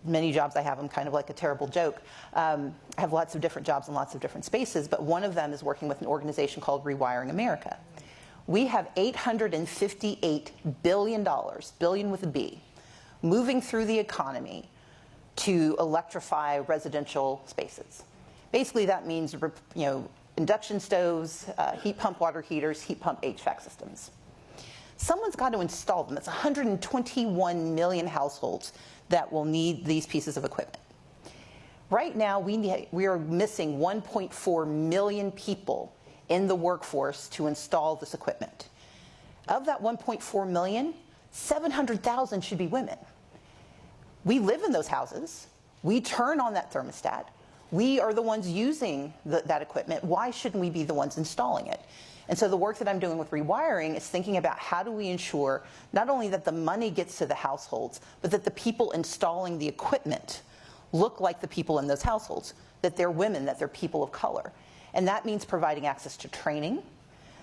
many jobs I have, I'm kind of like a terrible joke. I have lots of different jobs in lots of different spaces, but one of them is working with an organization called Rewiring America. We have $858 billion, billion with a B, moving through the economy to electrify residential spaces. Basically, that means, induction stoves, heat pump water heaters, heat pump HVAC systems. Someone's got to install them. It's 121 million households that will need these pieces of equipment. Right now, we are missing 1.4 million people in the workforce to install this equipment. Of that 1.4 million, 700,000 should be women. We live in those houses. We turn on that thermostat. We are the ones using that equipment. Why shouldn't we be the ones installing it? And so the work that I'm doing with Rewiring is thinking about how do we ensure not only that the money gets to the households, but that the people installing the equipment look like the people in those households, that they're women, that they're people of color. And that means providing access to training.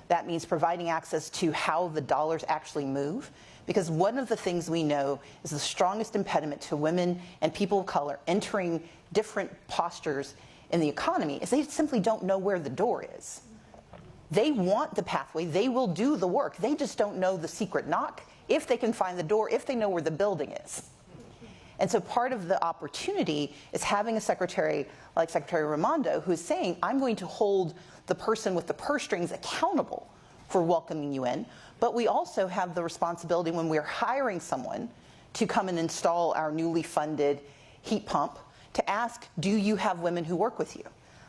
That means providing access to how the dollars actually move. Because one of the things we know is the strongest impediment to women and people of color entering different postures in the economy is they simply don't know where the door is. They want the pathway, they will do the work, they just don't know the secret knock, if they can find the door, if they know where the building is. And so part of the opportunity is having a secretary like Secretary Raimondo who is saying, I'm going to hold the person with the purse strings accountable for welcoming you in, but we also have the responsibility when we're hiring someone to come and install our newly funded heat pump to ask, do you have women who work with you?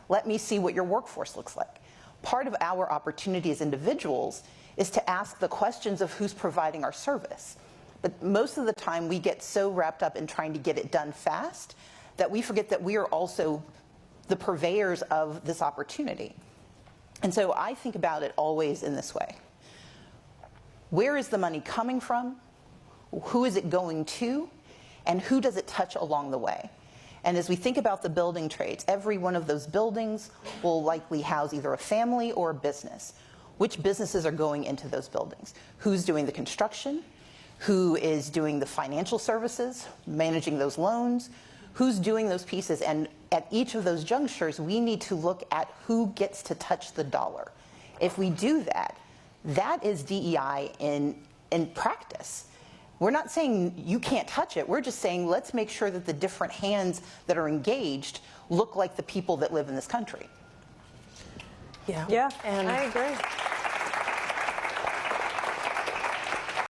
Let me see what your workforce looks like. Part of our opportunity as individuals is to ask the questions of who's providing our service. But most of the time we get so wrapped up in trying to get it done fast that we forget that we are also the purveyors of this opportunity. And so I think about it always in this way. Where is the money coming from? Who is it going to? And who does it touch along the way? And as we think about the building trades, every one of those buildings will likely house either a family or a business. Which businesses are going into those buildings? Who's doing the construction? Who is doing the financial services, managing those loans? Who's doing those pieces? And at each of those junctures, we need to look at who gets to touch the dollar. If we do that, that is DEI in practice. We're not saying you can't touch it. We're just saying let's make sure that the different hands that are engaged look like the people that live in this country. Yeah, and I agree.